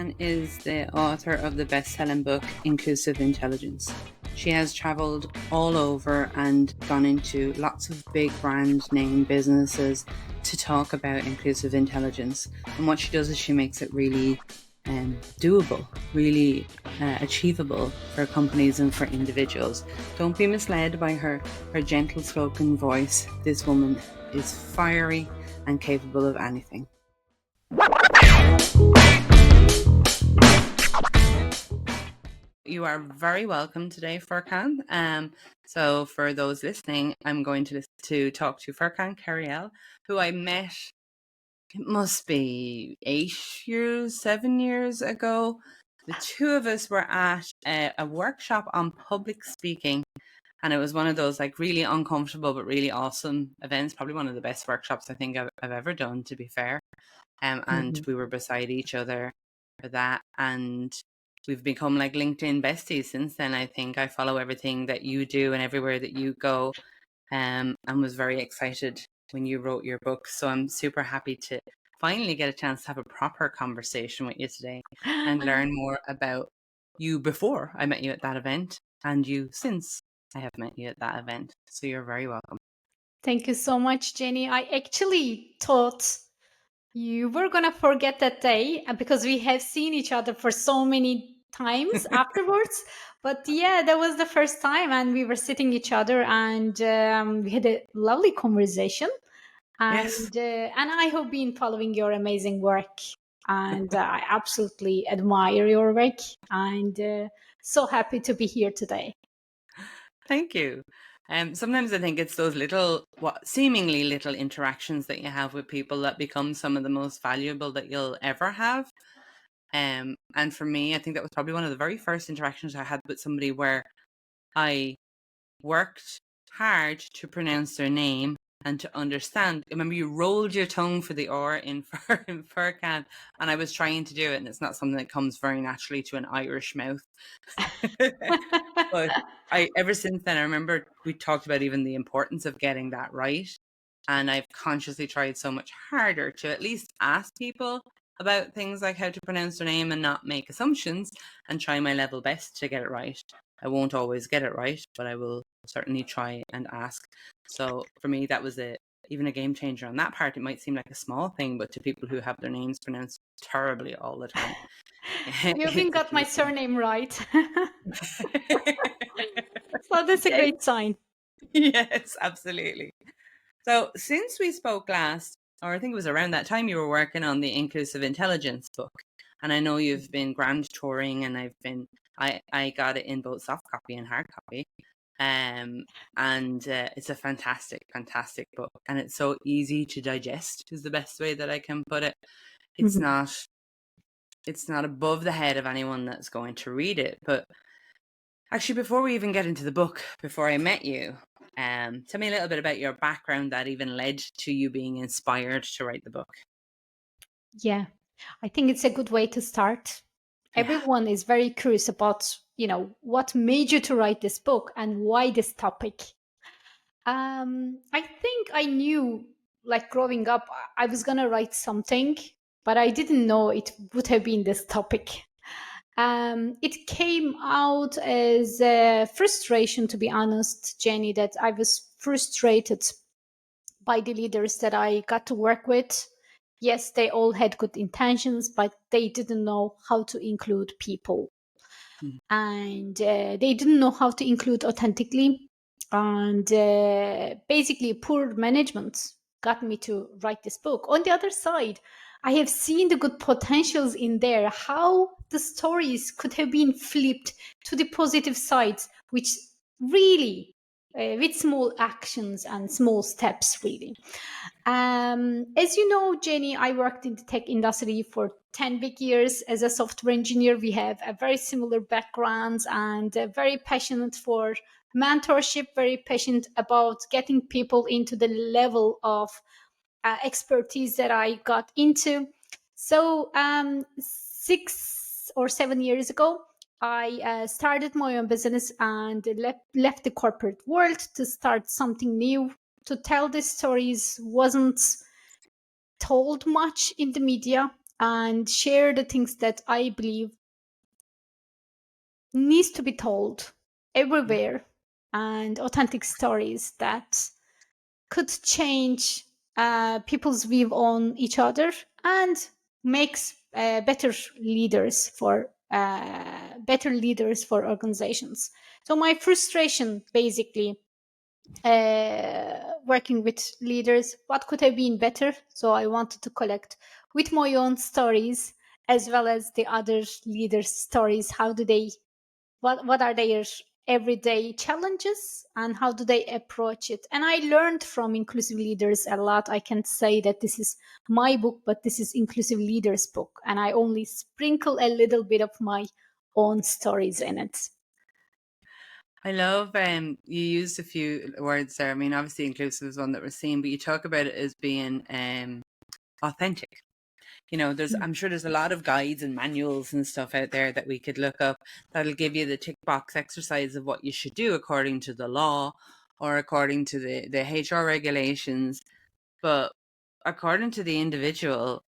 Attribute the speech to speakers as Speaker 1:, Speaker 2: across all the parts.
Speaker 1: Furkan is the author of the best-selling book, Inclusive Intelligence. She has traveled all over and gone into lots of big brand name businesses to talk about inclusive intelligence. And what she does is she makes it really doable, really achievable for companies and for individuals. Don't be misled by her gentle spoken voice. This woman is fiery and capable of anything. You are very welcome today, Furkan. So for those listening, I'm going to talk to Furkan Karayel, who I met, it must be 7 years ago. The two of us were at a workshop on public speaking, and it was one of those like really uncomfortable but really awesome events. Probably one of the best workshops I think I've ever done, to be fair. And we were beside each other for that, and we've become like LinkedIn besties since then. I think I follow everything that you do and everywhere that you go, and was very excited when you wrote your book. So I'm super happy to finally get a chance to have a proper conversation with you today and learn more about you before I met you at that event and you since I have met you at that event. So you're very welcome.
Speaker 2: Thank you so much, Jenny. I actually thought you were going to forget that day because we have seen each other for so many times afterwards. But yeah, that was the first time, and we were sitting each other, and we had a lovely conversation. And
Speaker 1: Yes.
Speaker 2: And I have been following your amazing work, and I absolutely admire your work, and so happy to be here today.
Speaker 1: Thank you. Sometimes I think it's those little, seemingly little interactions that you have with people that become some of the most valuable that you'll ever have. And for me, I think that was probably one of the very first interactions I had with somebody where I worked hard to pronounce their name and to understand. I remember you rolled your tongue for the R in Furkan, and I was trying to do it, and it's not something that comes very naturally to an Irish mouth. But ever since then, I remember we talked about even the importance of getting that right. And I've consciously tried so much harder to at least ask people about things like how to pronounce their name and not make assumptions, and try my level best to get it right. I won't always get it right, but I will certainly try and ask. So for me, that was even a game changer on that part. It might seem like a small thing, but to people who have their names pronounced terribly all the time,
Speaker 2: You even got my surname right. So that's a
Speaker 1: Yes.
Speaker 2: great sign.
Speaker 1: Yes, absolutely. So since we spoke last, or I think it was around that time, you were working on the Inclusive Intelligence book. And I know you've been grand touring, and I got it in both soft copy and hard copy. And it's a fantastic, fantastic book. And it's so easy to digest is the best way that I can put it. It's not above the head of anyone that's going to read it. But actually, before we even get into the book, before I met you, tell me a little bit about your background that even led to you being inspired to write the book.
Speaker 2: Yeah, I think it's a good way to start.
Speaker 1: Yeah.
Speaker 2: Everyone is very curious about, what made you to write this book and why this topic. I think I knew, like growing up, I was gonna write something, but I didn't know it would have been this topic. It came out as a frustration, to be honest, Jenny, that I was frustrated by the leaders that I got to work with. Yes, they all had good intentions, but they didn't know how to include people. And they didn't know how to include authentically. And basically, poor management got me to write this book. On the other side, I have seen the good potentials in there, how the stories could have been flipped to the positive sides, which really, with small actions and small steps, really. As you know, Jenny, I worked in the tech industry for 10 big years as a software engineer. We have a very similar backgrounds, and very passionate for mentorship, very passionate about getting people into the level of expertise that I got into. So 6 or 7 years ago, I started my own business and left the corporate world to start something new. To tell these stories wasn't told much in the media. and share the things that I believe needs to be told
Speaker 1: Yeah.
Speaker 2: everywhere, and authentic stories that could change people's view on each other and makes better leaders for organizations. So my frustration, basically, working with leaders, what could have been better? So I wanted to collect with my own stories as well as the other leaders' stories. How do they what are their everyday challenges and how do they approach it? And I learned from inclusive leaders a lot. I can say that this is my book, but this is inclusive leaders book, and I only sprinkle a little bit of my own stories in it.
Speaker 1: I love you used a few words there. I mean, obviously inclusive is one that we're seeing, but you talk about it as being authentic. You know, I'm sure there's a lot of guides and manuals and stuff out there that we could look up that'll give you the tick box exercise of what you should do according to the law or according to the HR regulations. But according to the individual,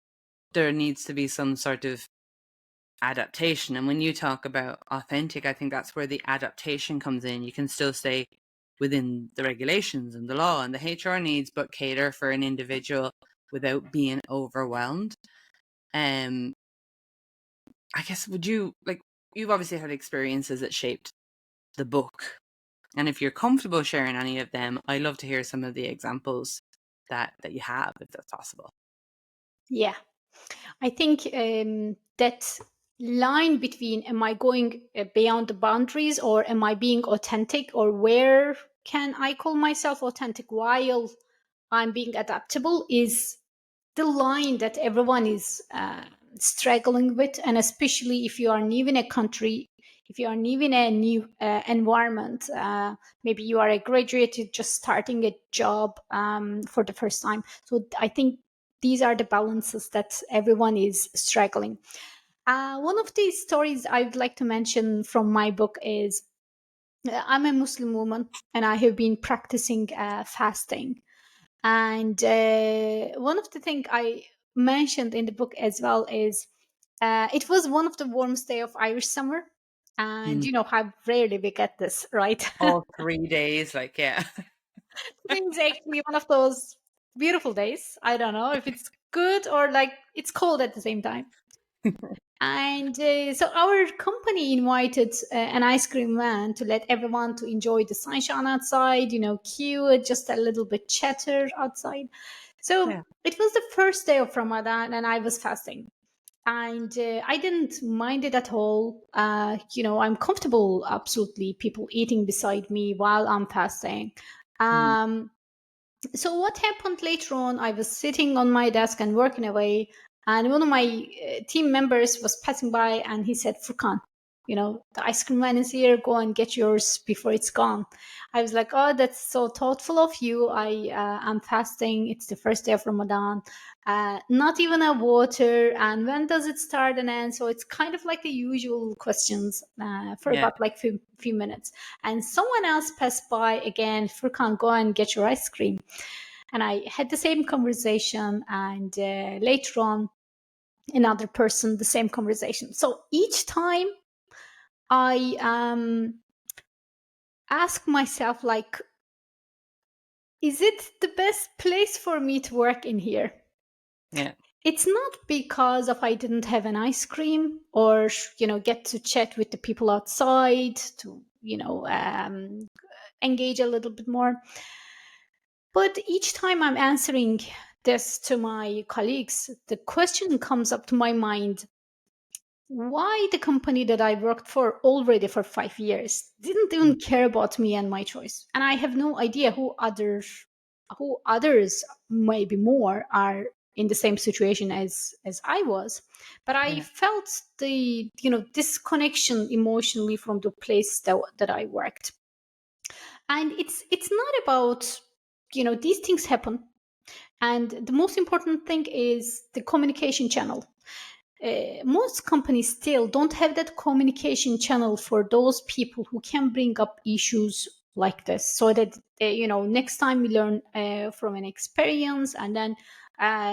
Speaker 1: there needs to be some sort of adaptation. And when you talk about authentic, I think that's where the adaptation comes in. You can still stay within the regulations and the law and the HR needs, but cater for an individual without being overwhelmed. I guess, you've obviously had experiences that shaped the book. And if you're comfortable sharing any of them, I'd love to hear some of the examples that you have, if that's possible.
Speaker 2: Yeah, I think that line between am I going beyond the boundaries or am I being authentic, or where can I call myself authentic while I'm being adaptable, is the line that everyone is struggling with. And especially if you are new in a country, if you are new in a new environment, maybe you are a graduate, you're just starting a job for the first time. So I think these are the balances that everyone is struggling. One of the stories I'd like to mention from my book is I'm a Muslim woman and I have been practicing fasting. And one of the things I mentioned in the book as well is it was one of the warmest day of Irish summer. And
Speaker 1: Mm.
Speaker 2: you know how rarely we get this, right?
Speaker 1: All 3 days, yeah.
Speaker 2: It's actually one of those beautiful days. I don't know if it's good or like it's cold at the same time. And so our company invited an ice cream man to let everyone to enjoy the sunshine outside, queue, just a little bit chatter outside. So
Speaker 1: Yeah.
Speaker 2: it was the first day of Ramadan and I was fasting. And I didn't mind it at all. I'm comfortable, absolutely, people eating beside me while I'm fasting.
Speaker 1: Mm.
Speaker 2: So what happened later on, I was sitting on my desk and working away, and one of my team members was passing by and he said, Furkan, the ice cream man is here, go and get yours before it's gone. I was like, oh, that's so thoughtful of you. I'm fasting, it's the first day of Ramadan, not even a water, and when does it start and end? So it's kind of like the usual questions for
Speaker 1: Yeah.
Speaker 2: about like few minutes. And someone else passed by again, Furkan, go and get your ice cream. And I had the same conversation, and later on, another person, the same conversation. So each time I ask myself, like, is it the best place for me to work in here?
Speaker 1: Yeah.
Speaker 2: It's not because of I didn't have an ice cream or get to chat with the people outside to engage a little bit more. But each time I'm answering this to my colleagues, the question comes up to my mind: why the company that I worked for already for 5 years didn't even
Speaker 1: Mm.
Speaker 2: care about me and my choice? And I have no idea who others maybe more are in the same situation as I was. But I
Speaker 1: Yeah.
Speaker 2: felt the disconnection emotionally from the place that I worked. And it's not about these things happen, and the most important thing is the communication channel. Most companies still don't have that communication channel for those people who can bring up issues like this, so that next time we learn from an experience, and then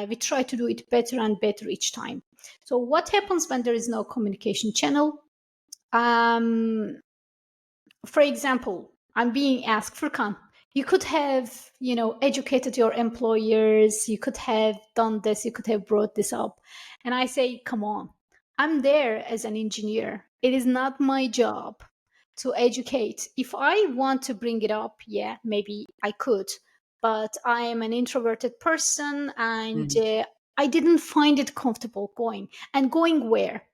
Speaker 2: we try to do it better and better each time. So what happens when there is no communication channel? um for example, I'm being asked, Furkan, you could have, educated your employers, you could have done this, you could have brought this up. And I say, come on, I'm there as an engineer. It is not my job to educate. If I want to bring it up, yeah, maybe I could. But I am an introverted person, and
Speaker 1: Mhm.
Speaker 2: I didn't find it comfortable going. And going where?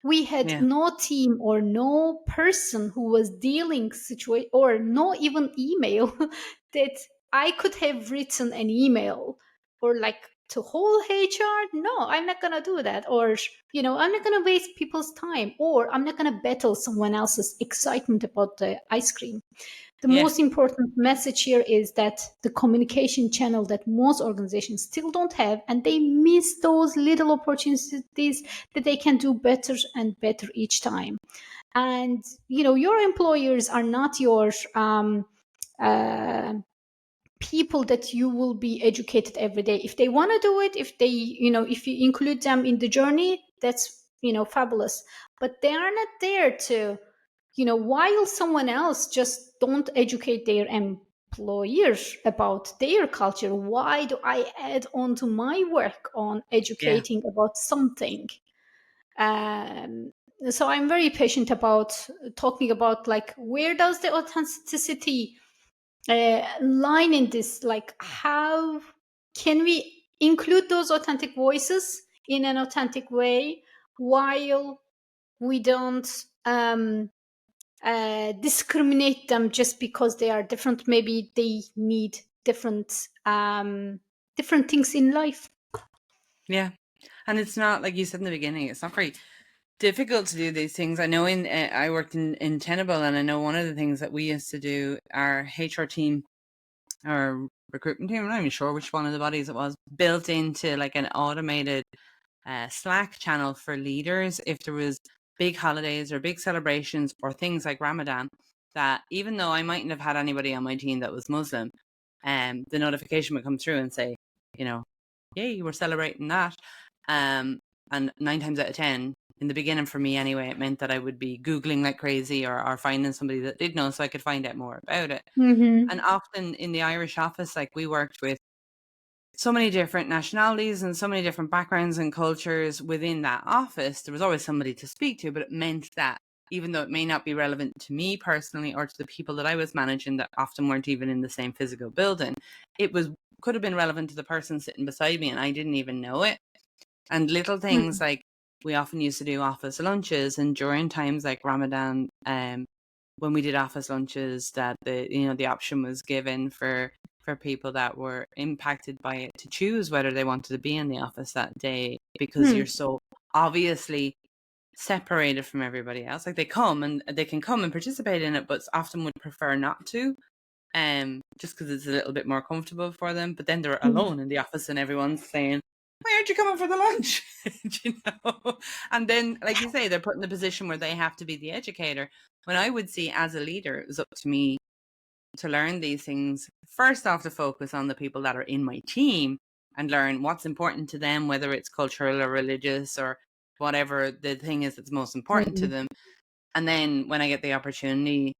Speaker 2: We had
Speaker 1: Yeah.
Speaker 2: no team or no person who was dealing situation, or no even email that I could have written an email, or like to whole HR. No, I'm not gonna do that. Or I'm not gonna waste people's time, or I'm not gonna battle someone else's excitement about the ice cream. The
Speaker 1: Yeah.
Speaker 2: most important message here is that the communication channel that most organizations still don't have, and they miss those little opportunities that they can do better and better each time. And your employers are not your uh, people that you will be educated every day. If they want to do it, if they, if you include them in the journey, that's fabulous. But they are not there to, while someone else just don't educate their employers about their culture, why do I add on to my work on
Speaker 1: Yeah.
Speaker 2: educating about something? um, so I'm very patient about talking about, like, where does the authenticity line in this? Like, how can we include those authentic voices in an authentic way, while we don't discriminate them just because they are different? Maybe they need different things in life.
Speaker 1: Yeah. And it's not, like you said in the beginning, it's not very difficult to do these things. I know I worked in Tenable, and I know one of the things that we used to do, our HR team, our recruitment team, I'm not even sure which one of the bodies it was, built into like an automated Slack channel for leaders if there was big holidays or big celebrations or things like Ramadan, that even though I mightn't have had anybody on my team that was Muslim, the notification would come through and say, you know, yay, we're celebrating that. And 9 times out of 10, in the beginning for me anyway, it meant that I would be Googling like crazy, or finding somebody that did know so I could find out more about it. And
Speaker 2: Mm-hmm.
Speaker 1: often in the Irish office, like, we worked with so many different nationalities and so many different backgrounds and cultures within that office. There was always somebody to speak to, but it meant that even though it may not be relevant to me personally or to the people that I was managing, that often weren't even in the same physical building, it was could have been relevant to the person sitting beside me, and I didn't even know it. And little things like, we often used to do office lunches, and during times like Ramadan, when we did office lunches, that the option was given for people that were impacted by it to choose whether they wanted to be in the office that day, because you're so obviously separated from everybody else. Like, they can come and participate in it, but often would prefer not to, just because it's a little bit more comfortable for them. But then they're alone in the office, and everyone's saying, "Why aren't you coming for the lunch?" you know. And then, like you say, they're put in the position where they have to be the educator. When I would see, as a leader, it was up to me to learn these things. First off, to focus on the people that are in my team and learn what's important to them, whether it's cultural or religious or whatever the thing is that's most important to
Speaker 2: Mm-hmm.
Speaker 1: them. And then when I get the opportunity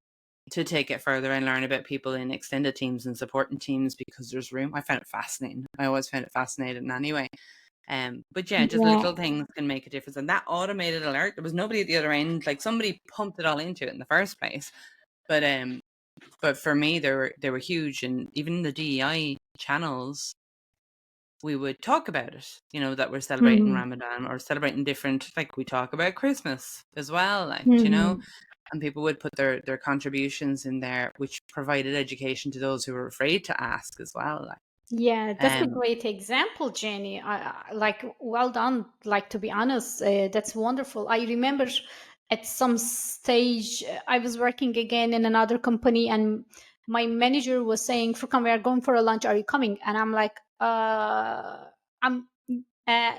Speaker 1: to take it further and learn about people in extended teams and supporting teams, because there's room, I found it fascinating. I always found it fascinating anyway. But yeah, just
Speaker 2: Yeah.
Speaker 1: little things can make a difference. And that automated alert, there was nobody at the other end. Like, somebody pumped it all into it in the first place. But for me, they were huge. And even in the DEI channels, we would talk about it, that we're celebrating
Speaker 2: Mm-hmm.
Speaker 1: Ramadan or celebrating different, like, we talk about Christmas as well, like,
Speaker 2: Mm-hmm.
Speaker 1: and people would put their contributions in there, which provided education to those who were afraid to ask as well. Like,
Speaker 2: Yeah, that's a
Speaker 1: um,
Speaker 2: great example, Jenny. Like, well done. Like, to be honest, that's wonderful. I remember at some stage, I was working again in another company, and my manager was saying, "Furkan, we are going for a lunch. Are you coming?" And I'm like, I'm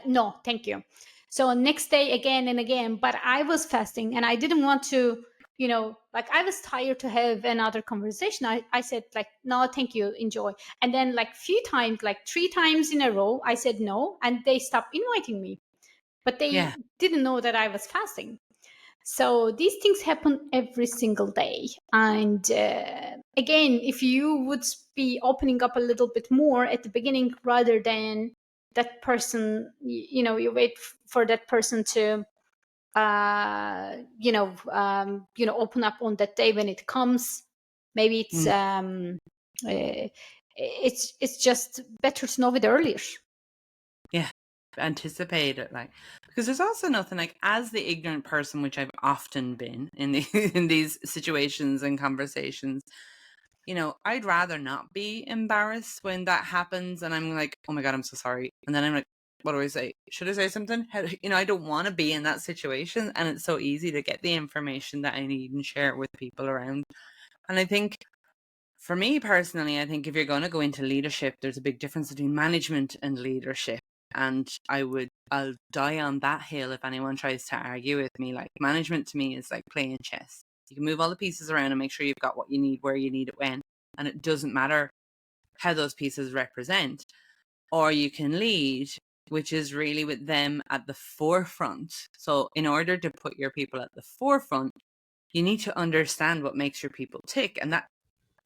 Speaker 2: no, thank you." So next day, again and again, but I was fasting, and I didn't want to. like I was tired to have another conversation. I said like, no, thank you, enjoy. And then like few times, like 3 times in a row, I said no, and they stopped inviting me. But
Speaker 1: Yeah.
Speaker 2: they didn't know that I was fasting. So these things happen every single day. And again, if you would be opening up a little bit more at the beginning rather than that person, you wait for that person to open up on that day when it comes. Maybe
Speaker 1: Mm.
Speaker 2: it's just better to know it earlier.
Speaker 1: Yeah. Anticipate it, like, because there's also nothing like, as the ignorant person, which I've often been in in these situations and conversations, I'd rather not be embarrassed when that happens, and I'm like, oh my God, I'm so sorry. And then I'm like, what do I say? Should I say something? I don't want to be in that situation, and it's so easy to get the information that I need and share it with people around. And I think, for me personally, I think if you're going to go into leadership, there's a big difference between management and leadership. And I'll die on that hill if anyone tries to argue with me. Like, management to me is like playing chess. You can move all the pieces around and make sure you've got what you need, where you need it, when, and it doesn't matter how those pieces represent. Or you can lead, which is really with them at the forefront. So in order to put your people at the forefront, you need to understand what makes your people tick. And that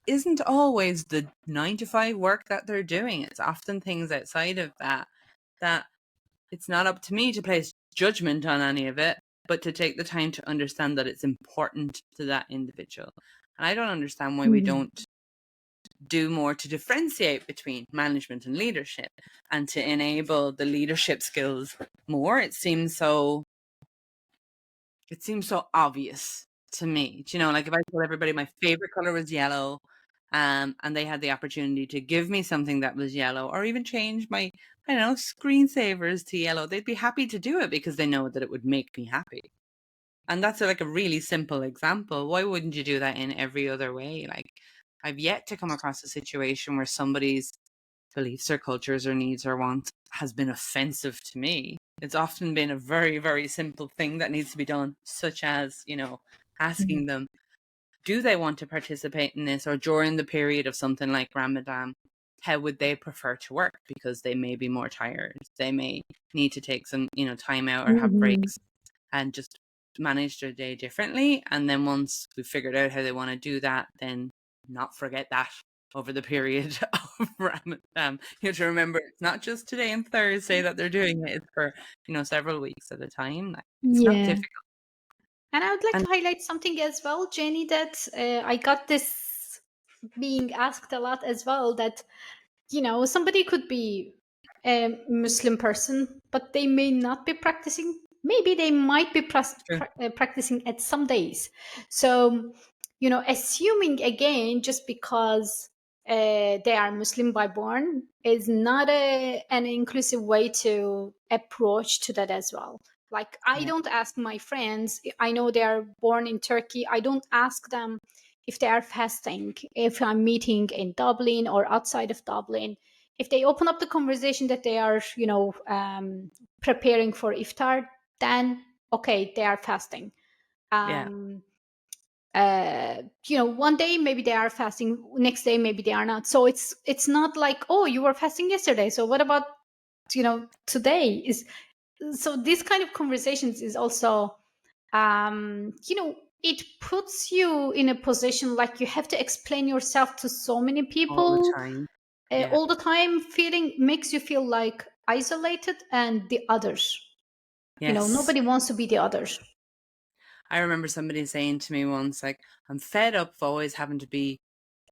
Speaker 1: isn't always the 9 to 5 work that they're doing. It's often things outside of that it's not up to me to place judgment on any of it, but to take the time to understand that it's important to that individual. And I don't understand why we
Speaker 2: Mhm.
Speaker 1: don't do more to differentiate between management and leadership, and to enable the leadership skills more. It seems so obvious to me. Like, if I told everybody my favorite color was yellow, and they had the opportunity to give me something that was yellow, or even change my, I don't know, screensavers to yellow, they'd be happy to do it because they know that it would make me happy. And that's like a really simple example. Why wouldn't you do that in every other way? Like, I've yet to come across a situation where somebody's beliefs or cultures or needs or wants has been offensive to me. It's often been a very, very simple thing that needs to be done, such as, asking them, do they want to participate in this? Or during the period of something like Ramadan, how would they prefer to work? Because they may be more tired. They may need to take some, time out or have
Speaker 2: Mhm.
Speaker 1: breaks and just manage their day differently. And then once we've figured out how they want to do that, then not forget that over the period of Ramadan. You have to remember, it's not just today and Thursday that they're doing it. It's for, several weeks at a time. Like, it's not
Speaker 2: Yeah.
Speaker 1: difficult.
Speaker 2: And I would like
Speaker 1: And
Speaker 2: to highlight something as well, Jenny, that I got this being asked a lot as well, that somebody could be a Muslim person, but they may not be practicing. Maybe they might be
Speaker 1: true.
Speaker 2: practicing at some days. So, assuming again, just because they are Muslim by born is not an inclusive way to approach to that as well. Like, I
Speaker 1: Yeah.
Speaker 2: don't ask my friends, I know they are born in Turkey, I don't ask them if they are fasting, if I'm meeting in Dublin or outside of Dublin. If they open up the conversation that they are, preparing for iftar, then okay, they are fasting.
Speaker 1: Yeah.
Speaker 2: Um, one day maybe they are fasting, next day maybe they are not. So it's not like, oh, you were fasting yesterday, so what about today? Is so this kind of conversations is also it puts you in a position like you have to explain yourself to so many
Speaker 1: All the
Speaker 2: people
Speaker 1: time. Yeah.
Speaker 2: all the time. Feeling makes you feel like isolated and the others.
Speaker 1: Yes.
Speaker 2: Nobody wants to be the others.
Speaker 1: I remember somebody saying to me once, like, I'm fed up of always having to be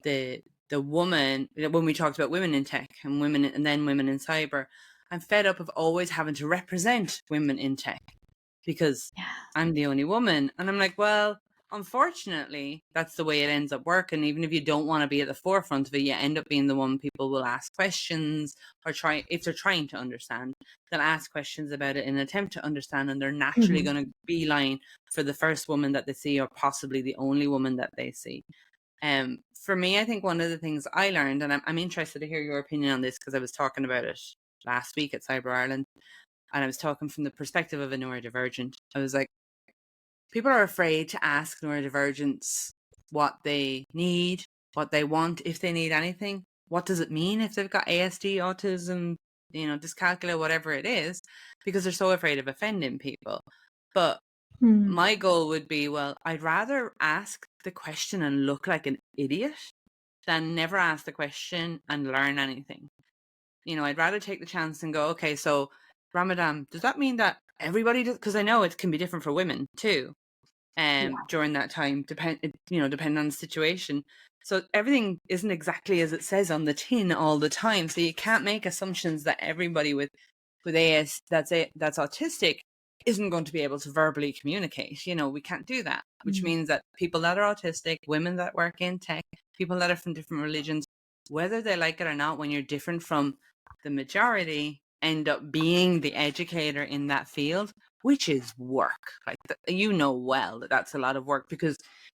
Speaker 1: the woman, when we talked about women in tech and women and then women in cyber. I'm fed up of always having to represent women in tech because
Speaker 2: Yeah.
Speaker 1: I'm the only woman. And I'm like, well, unfortunately, that's the way it ends up working. Even if you don't want to be at the forefront of it, you end up being the one people will ask questions, or try, if they're trying to understand, they'll ask questions about it in an attempt to understand, and they're naturally
Speaker 2: Mhm.
Speaker 1: going to beeline for the first woman that they see, or possibly the only woman that they see. For me, I think one of the things I learned, and I'm interested to hear your opinion on this, because I was talking about it last week at Cyber Ireland, and I was talking from the perspective of a neurodivergent. I was like, people are afraid to ask neurodivergents what they need, what they want, if they need anything. What does it mean if they've got ASD, autism, dyscalculia, whatever it is, because they're so afraid of offending people. But my goal would be, well, I'd rather ask the question and look like an idiot than never ask the question and learn anything. I'd rather take the chance and go, okay, so Ramadan, does that mean that everybody does? Because I know it can be different for women too.
Speaker 2: Yeah.
Speaker 1: During that time, depending on the situation. So everything isn't exactly as it says on the tin all the time. So you can't make assumptions that everybody with AS that's autistic isn't going to be able to verbally communicate. We can't do that, which means that people that are autistic, women that work in tech, people that are from different religions, whether they like it or not, when you're different from the majority, end up being the educator in that field, which is work. Like, well, that's a lot of work, because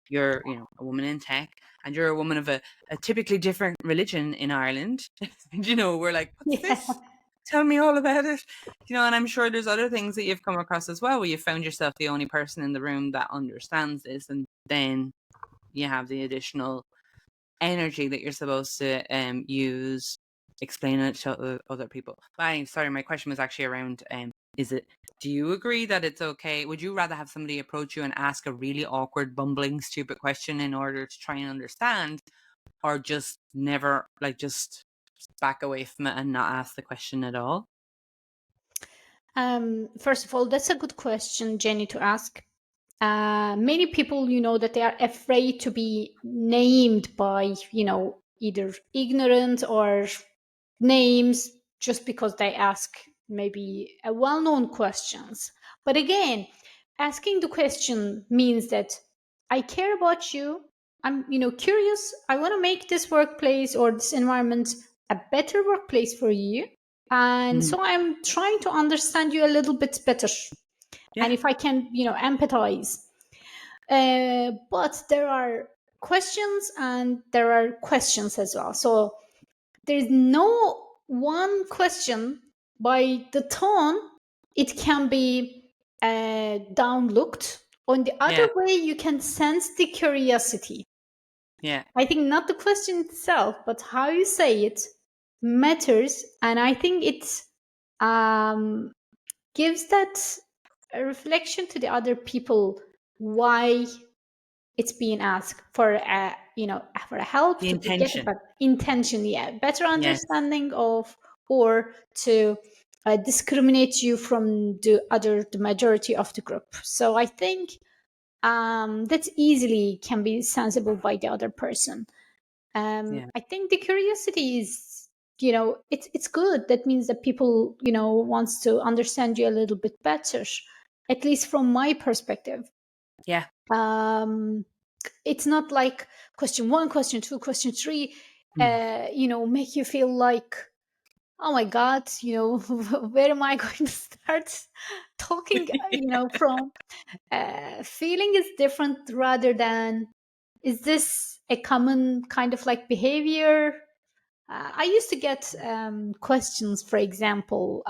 Speaker 1: you're, a woman in tech, and you're a woman of a typically different religion in Ireland. We're like, what's
Speaker 2: Yeah.
Speaker 1: this? Tell me all about it. And I'm sure there's other things that you've come across as well, where you found yourself the only person in the room that understands this, and then you have the additional energy that you're supposed to use explaining it to other people. But sorry, my question was actually around do you agree that it's okay? Would you rather have somebody approach you and ask a really awkward, bumbling, stupid question in order to try and understand, or just never, just back away from it and not ask the question at all?
Speaker 2: First of all, that's a good question, Jenny, to ask. Many people, that they are afraid to be named by, either ignorant or names, just because they ask maybe a well-known questions. But again, asking the question means that I care about you. I'm, curious. I want to make this workplace or this environment a better workplace for you. And so I'm trying to understand you a little bit better.
Speaker 1: Yeah.
Speaker 2: And if I can, empathize. But there are questions and there are questions as well. So there's no one question. By the tone, it can be downlooked. On the other
Speaker 1: Yeah.
Speaker 2: way, you can sense the curiosity.
Speaker 1: Yeah.
Speaker 2: I think not the question itself, but how you say it matters. And I think it gives that a reflection to the other people why it's being asked for for a help
Speaker 1: The
Speaker 2: to get a
Speaker 1: intention.
Speaker 2: better intention, better
Speaker 1: Yes.
Speaker 2: understanding of, or to discriminate you from the majority of the group. So I think that easily can be sensible by the other person.
Speaker 1: Yeah.
Speaker 2: I think the curiosity is, it's good. That means that people, wants to understand you a little bit better, at least from my perspective.
Speaker 1: Yeah.
Speaker 2: It's not like question 1, question 2, question 3, make you feel like, oh my god, where am I going to start talking, from. Feeling is different, rather than, is this a common kind of like behavior. I used to get questions, for example,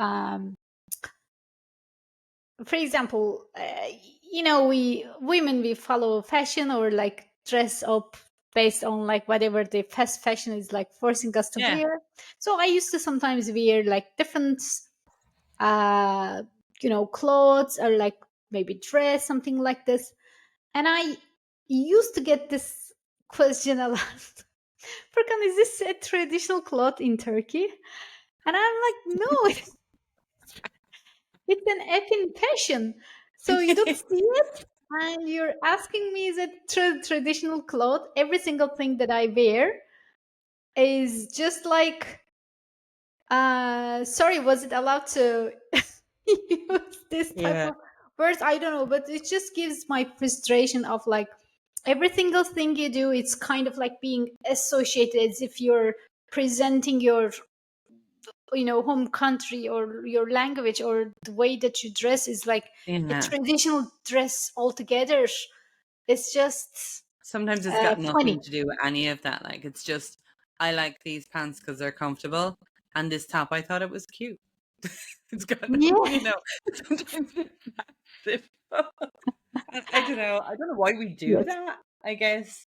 Speaker 2: we women, we follow fashion, or like dress up based on like whatever the fast fashion is like forcing us to
Speaker 1: Yeah.
Speaker 2: wear. So I used to sometimes wear like different uh clothes, or like maybe dress something like this. And I used to get this question a lot. Furkan, is this a traditional cloth in Turkey? And I'm like, no, it's an effing fashion. So you don't see it, and you're asking me, is it traditional cloth? Every single thing that I wear is just like, sorry, was it allowed to use this type
Speaker 1: Yeah.
Speaker 2: of words? I don't know, but it just gives my frustration of like, every single thing you do, it's kind of like being associated as if you're presenting your home country, or your language, or the way that you dress is like a
Speaker 1: Yeah.
Speaker 2: traditional dress altogether. It's just
Speaker 1: Sometimes it's got
Speaker 2: funny.
Speaker 1: nothing to do with any of that. Like, it's just, I like these pants because they're comfortable, and this top, I thought it was cute. It's got,
Speaker 2: Yeah.
Speaker 1: sometimes it's that simple. I don't know. I don't know why we do
Speaker 2: Yes.
Speaker 1: that. I guess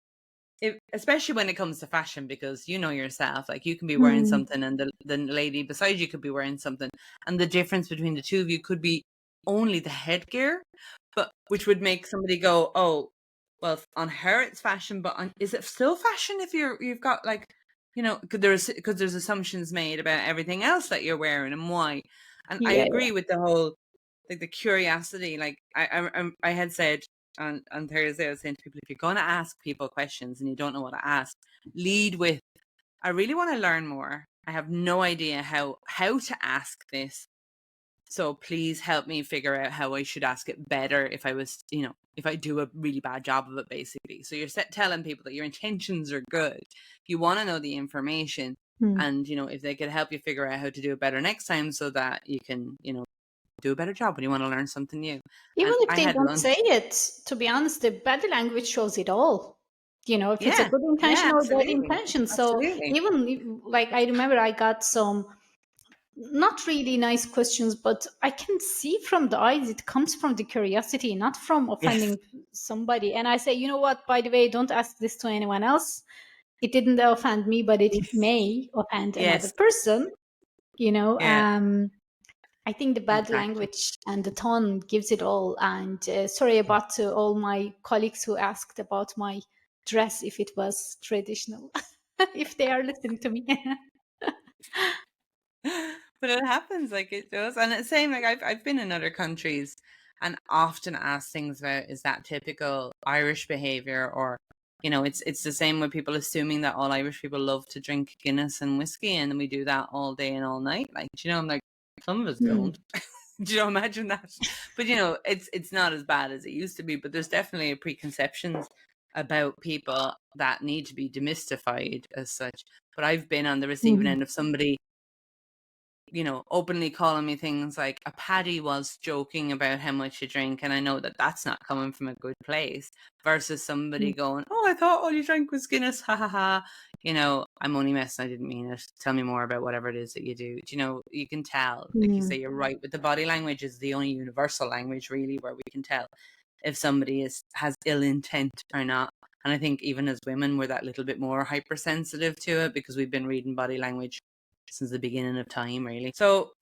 Speaker 1: especially when it comes to fashion, because you know yourself, like you can be wearing
Speaker 2: Hmm.
Speaker 1: something and the lady beside you could be wearing something, and the difference between the two of you could be only the headgear, but which would make somebody go, "Oh, well, on her it's fashion, but is it still fashion if you've got like, because there's assumptions made about everything else that you're wearing and why." And I
Speaker 2: Yeah,
Speaker 1: agree with the whole like the curiosity. Like I had said on Thursday, I was saying to people, if you're going to ask people questions and you don't know what to ask, lead with, I really want to learn more. I have no idea how to ask this. So please help me figure out how I should ask it better if I was, if I do a really bad job of it, basically. So you're telling people that your intentions are good. You want to know the information.
Speaker 2: yeah.
Speaker 1: And, if they could help you figure out how to do it better next time so that you can, do a better job when you want to learn something new.
Speaker 2: Even
Speaker 1: And
Speaker 2: if
Speaker 1: I
Speaker 2: they
Speaker 1: had
Speaker 2: don't say
Speaker 1: lunch.
Speaker 2: it, to be honest, the body language shows it all. If it's a
Speaker 1: Yeah.
Speaker 2: good
Speaker 1: Yeah,
Speaker 2: intention or bad
Speaker 1: absolutely.
Speaker 2: intention. So
Speaker 1: Absolutely.
Speaker 2: even like I remember I got some not really nice questions, but I can see from the eyes it comes from the curiosity, not from
Speaker 1: Yes.
Speaker 2: offending somebody. And I say, you know what, by the way, don't ask this to anyone else. It didn't offend me, but it
Speaker 1: Yes.
Speaker 2: may offend another
Speaker 1: Yes.
Speaker 2: person. You know,
Speaker 1: Yeah,
Speaker 2: I think the bad
Speaker 1: exactly.
Speaker 2: language and the tone gives it all. And sorry about all my colleagues who asked about my dress if it was traditional, if they are listening to me.
Speaker 1: But it happens, like it does. And it's same, like I've been in other countries and often asked things about, is that typical Irish behavior? Or, it's the same with people assuming that all Irish people love to drink Guinness and whiskey and we do that all day and all night. Like, I'm like, some of us
Speaker 2: Hmm.
Speaker 1: don't. Do imagine that? But it's not as bad as it used to be. But there's definitely a preconceptions about people that need to be demystified as such. But I've been on the receiving
Speaker 2: Mhm.
Speaker 1: end of somebody, openly calling me things like a paddy was joking about how much you drink. And I know that that's not coming from a good place versus somebody going, oh, I thought all you drank was Guinness. Ha ha ha. I'm only messing. I didn't mean it. Tell me more about whatever it is that you do. You can tell, like you say,
Speaker 2: Mm.
Speaker 1: you're right with the body language is the only universal language really where we can tell if somebody has ill intent or not. And I think even as women, we're that little bit more hypersensitive to it because we've been reading body language since the beginning of time, really. So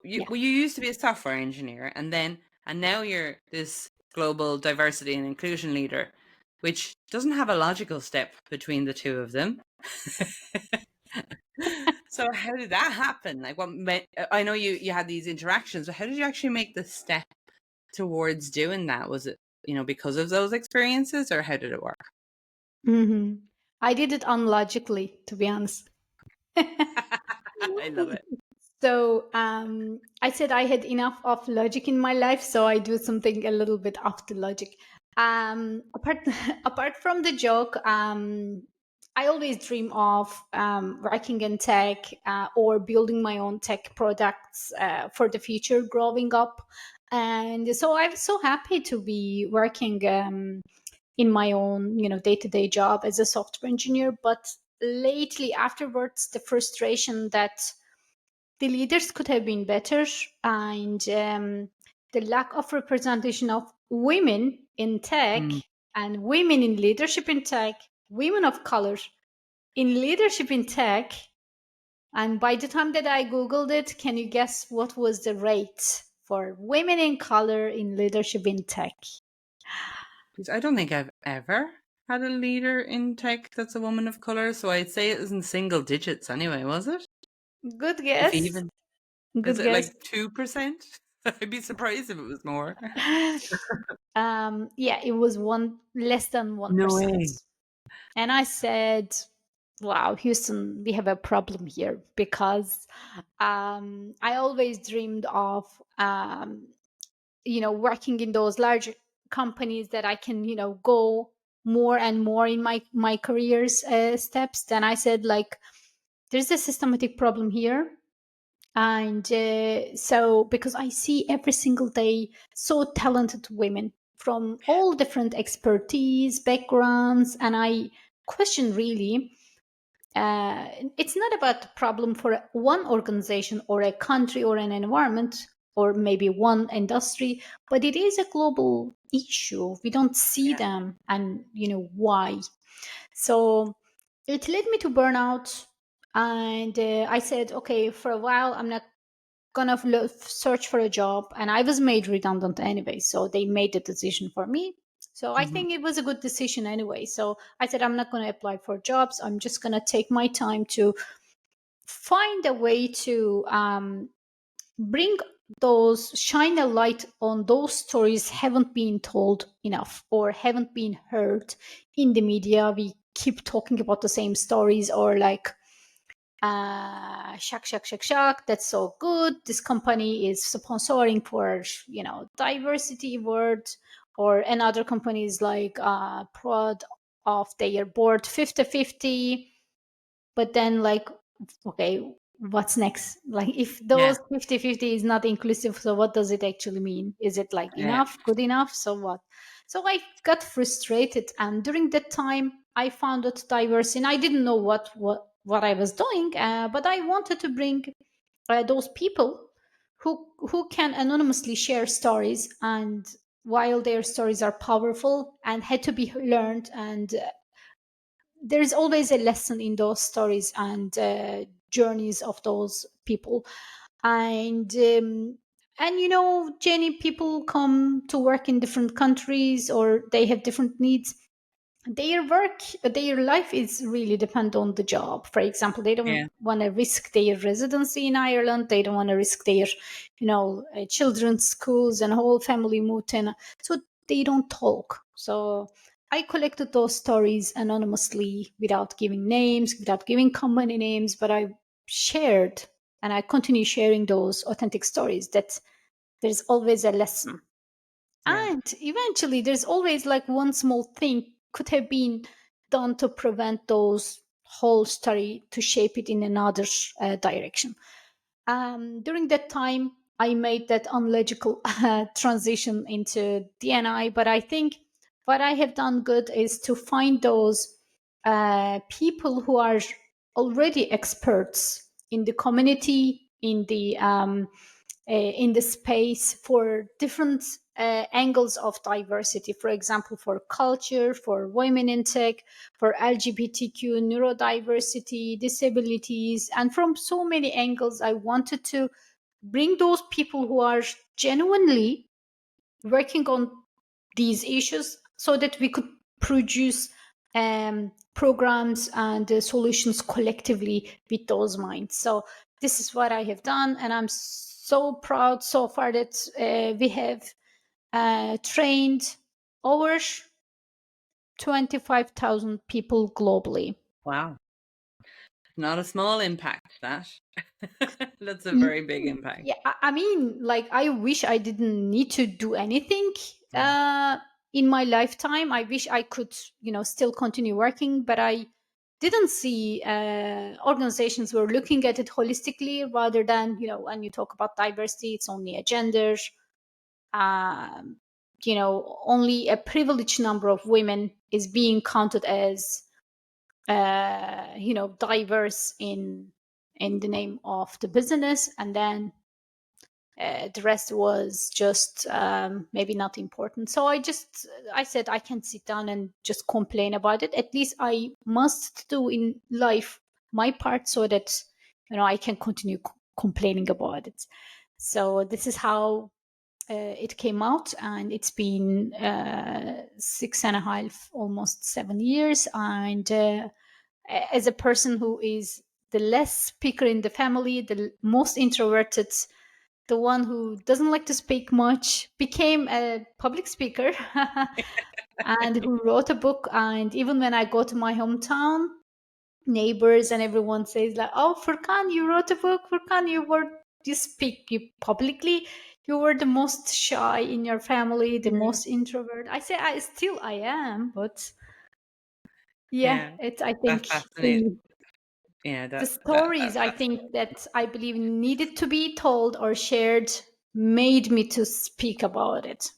Speaker 2: Yeah.
Speaker 1: you used to be a software engineer, and now you're this global diversity and inclusion leader, which doesn't have a logical step between the two of them. So how did that happen? Like, I know you had these interactions, but how did you actually make the step towards doing that? Was it because of those experiences, or how did it work?
Speaker 2: Hmm. I did it unlogically, to be honest.
Speaker 1: I love it.
Speaker 2: So I said I had enough of logic in my life, so I do something a little bit off the logic. Apart apart from the joke, I always dream of working in tech or building my own tech products for the future growing up. And so I'm so happy to be working in my own, day-to-day job as a software engineer. But lately, afterwards, the frustration that the leaders could have been better, and the lack of representation of women in tech
Speaker 1: Mm.
Speaker 2: and women in leadership in tech, women of color in leadership in tech. And by the time that I Googled it, can you guess what was the rate for women in color in leadership in tech?
Speaker 1: Because I don't think I've ever had a leader in tech that's a woman of color, so I'd say it was in single digits anyway, was it?
Speaker 2: Good
Speaker 1: If
Speaker 2: guess.
Speaker 1: even. Is
Speaker 2: Good
Speaker 1: it
Speaker 2: guess.
Speaker 1: like 2%? I'd be surprised if it was more.
Speaker 2: Yeah, it was one less than
Speaker 1: No
Speaker 2: 1%.
Speaker 1: way.
Speaker 2: And I said, wow, Houston, we have a problem here because I always dreamed of, working in those large companies that I can, go more and more in my career's steps. Then I said, like, there's a systematic problem here. And so, because I see every single day so talented women from all different expertise, backgrounds, and I question really, it's not about the problem for one organization or a country or an environment. or maybe one industry, but it is a global issue. We don't see
Speaker 1: Yeah.
Speaker 2: them, and why. So it led me to burnout, and I said, okay, for a while I'm not gonna search for a job, and I was made redundant anyway, so they made the decision for me. So I
Speaker 1: Hmm.
Speaker 2: think it was a good decision anyway. So I said, I'm not going to apply for jobs. I'm just going to take my time to find a way to bring those, shine a light on those stories haven't been told enough or haven't been heard in the media. We keep talking about the same stories, or like, shock, that's so good, this company is sponsoring for diversity award, or another company is like proud of their board 50-50. But then, like, okay, what's next? Like, if
Speaker 1: Yeah.
Speaker 2: those 50-50 is not inclusive, so what does it actually mean? Is it like
Speaker 1: Yeah.
Speaker 2: enough, good enough? So what? So I got frustrated, and during that time I found it diverse, and I didn't know what I was doing, but I wanted to bring those people who can anonymously share stories, and while their stories are powerful and had to be learned, and there is always a lesson in those stories and journeys of those people. And Jenny, people come to work in different countries, or they have different needs. Their life is really depend on the job. For example, they don't
Speaker 1: Yeah.
Speaker 2: want to risk their residency in Ireland. They don't want to risk their children's schools and whole family moving, so they don't talk. So I collected those stories anonymously, without giving names, without giving company names, but I shared, and I continue sharing those authentic stories, that there's always a lesson.
Speaker 1: Yeah.
Speaker 2: And eventually, there's always like one small thing could have been done to prevent those whole story to shape it in another direction. During that time, I made that unlogical transition into DNI, but I think what I have done good is to find those people who are already experts in the community, in the space, for different angles of diversity. For example, for culture, for women in tech, for LGBTQ, neurodiversity, disabilities, and from so many angles. I wanted to bring those people who are genuinely working on these issues, so that we could produce programs and solutions collectively with those minds. So this is what I have done, and I'm so proud so far that we have trained over 25,000 people globally.
Speaker 1: Wow. Not a small impact, that. That's a very big impact.
Speaker 2: Yeah, I mean, like, I wish I didn't need to do anything
Speaker 1: Yeah.
Speaker 2: in my lifetime. I wish I could, still continue working, but I didn't see organizations were looking at it holistically, rather than, when you talk about diversity, it's only a gender. Um, Only a privileged number of women is being counted as, diverse in the name of the business, and then the rest was just maybe not important. So I said, I can't sit down and just complain about it. At least I must do in life my part, so that I can continue complaining about it. So this is how it came out, and it's been 6.5, almost 7 years. And as a person who is the less speaker in the family, the most introverted, the one who doesn't like to speak much, became a public speaker and who wrote a book. And even when I go to my hometown, neighbors and everyone says like, "Oh, Furkan, you wrote a book. Furkan, you speak you publicly. You were the most shy in your family, the
Speaker 1: Yeah.
Speaker 2: most introvert." I say, I am, but yeah,
Speaker 1: Yeah.
Speaker 2: it's, I
Speaker 1: That's
Speaker 2: think,
Speaker 1: fascinating.
Speaker 2: the
Speaker 1: Yeah.
Speaker 2: the
Speaker 1: That's
Speaker 2: stories, I
Speaker 1: fascinating.
Speaker 2: think, that I believe needed to be told or shared made me to speak about it.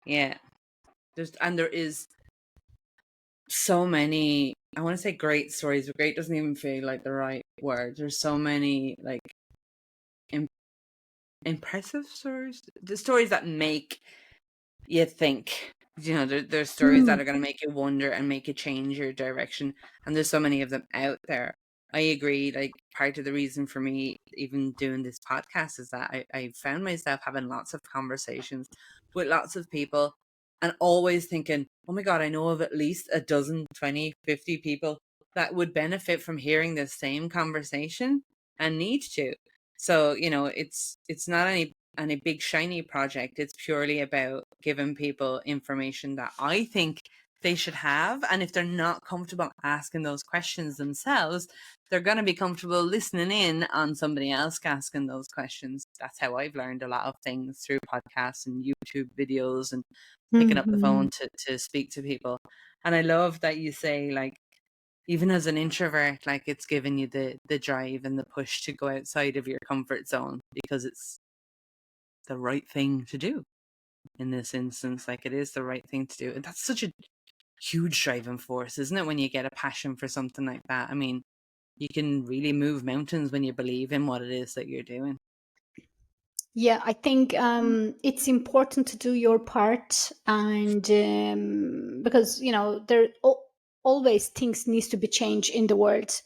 Speaker 1: Yeah. There is so many, I want to say great stories, but great doesn't even feel like the right word. There's so many, like, impressive stories, the stories that make you think. There's stories
Speaker 2: Hmm.
Speaker 1: that are going to make you wonder and make you change your direction. And there's so many of them out there. I agree. Like, part of the reason for me even doing this podcast is that I found myself having lots of conversations with lots of people and always thinking, oh my God, I know of at least a dozen, 20, 50 people that would benefit from hearing this same conversation and need to. So, it's not any big shiny project. It's purely about giving people information that I think they should have. And if they're not comfortable asking those questions themselves, they're going to be comfortable listening in on somebody else asking those questions. That's how I've learned a lot of things, through podcasts and YouTube videos and picking up the
Speaker 2: Mhm.
Speaker 1: phone to speak to people. And I love that you say, like, even as an introvert, like, it's given you the drive and the push to go outside of your comfort zone, because it's the right thing to do in this instance. Like, it is the right thing to do. And that's such a huge driving force, isn't it? When you get a passion for something like that. I mean, you can really move mountains when you believe in what it is that you're doing.
Speaker 2: Yeah, I think it's important to do your part, and because there always things needs to be changed in the world.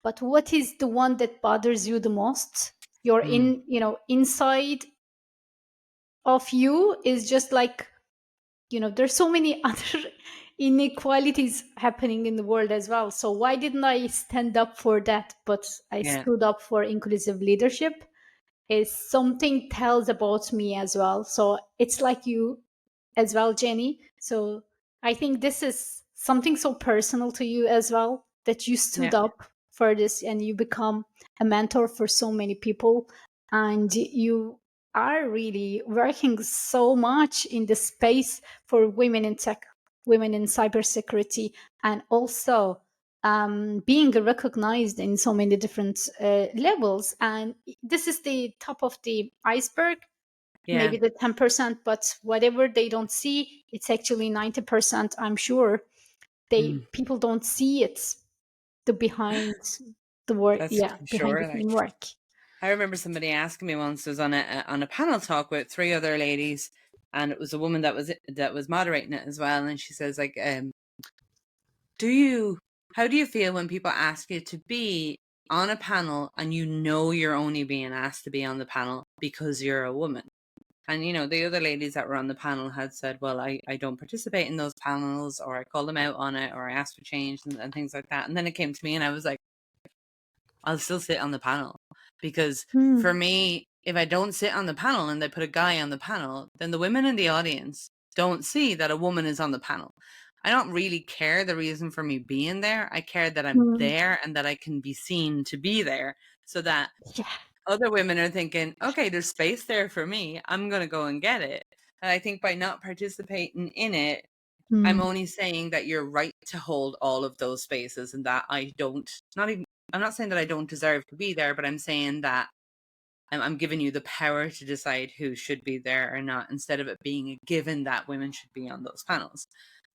Speaker 2: But what is the one that bothers you the most? Your
Speaker 1: Mm,
Speaker 2: inside of you is just like, there's so many other inequalities happening in the world as well. So why didn't I stand up for that? But I
Speaker 1: yeah,
Speaker 2: stood up for inclusive leadership. Is something tells about me as well. So it's like you as well, Jenny. So I think this is something so personal to you as well, that you stood
Speaker 1: yeah,
Speaker 2: up for this and you become a mentor for so many people. And you are really working so much in the space for women in tech, women in cybersecurity, and also being recognized in so many different levels. And this is the top of the iceberg,
Speaker 1: yeah.
Speaker 2: maybe the 10%, but whatever they don't see, it's actually 90%. I'm sure
Speaker 1: Mm,
Speaker 2: people don't see it, the behind the work.
Speaker 1: that's
Speaker 2: Yeah,
Speaker 1: for
Speaker 2: behind the
Speaker 1: sure.
Speaker 2: scene
Speaker 1: Like,
Speaker 2: work.
Speaker 1: I remember somebody asking me once. I was on a panel talk with three other ladies, and it was a woman that was moderating it as well. And she says, like, do you how do you feel when people ask you to be on a panel and you're only being asked to be on the panel because you're a woman? And the other ladies that were on the panel had said, well, I don't participate in those panels, or I call them out on it, or I ask for change, and things like that. And then it came to me and I was like, I'll still sit on the panel, because for
Speaker 2: Hmm.
Speaker 1: me, if I don't sit on the panel and they put a guy on the panel, then the women in the audience don't see that a woman is on the panel. I don't really care the reason for me being there. I care that I'm
Speaker 2: Hmm.
Speaker 1: there and that I can be seen to be there, so that
Speaker 2: Yeah.
Speaker 1: other women are thinking, okay, there's space there for me. I'm going to go and get it. And I think by not participating in it, I'm
Speaker 2: Hmm.
Speaker 1: only saying that you're right to hold all of those spaces, and that I'm not saying that I don't deserve to be there, but I'm saying that I'm giving you the power to decide who should be there or not, instead of it being a given that women should be on those panels.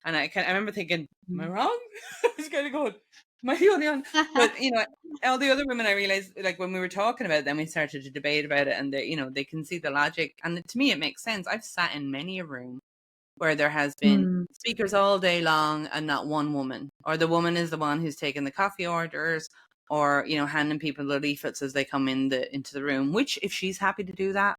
Speaker 1: And I remember thinking, am I wrong? I was kind of going, am I the only one? But all the other women, I realized, like, when we were talking about it, then we started to debate about it, and they can see the logic, and to me it makes sense. I've sat in many a room where there has been
Speaker 2: Hmm.
Speaker 1: speakers all day long and not one woman, or the woman is the one who's taking the coffee orders, or handing people the leaflets as they come into the room, which, if she's happy to do that,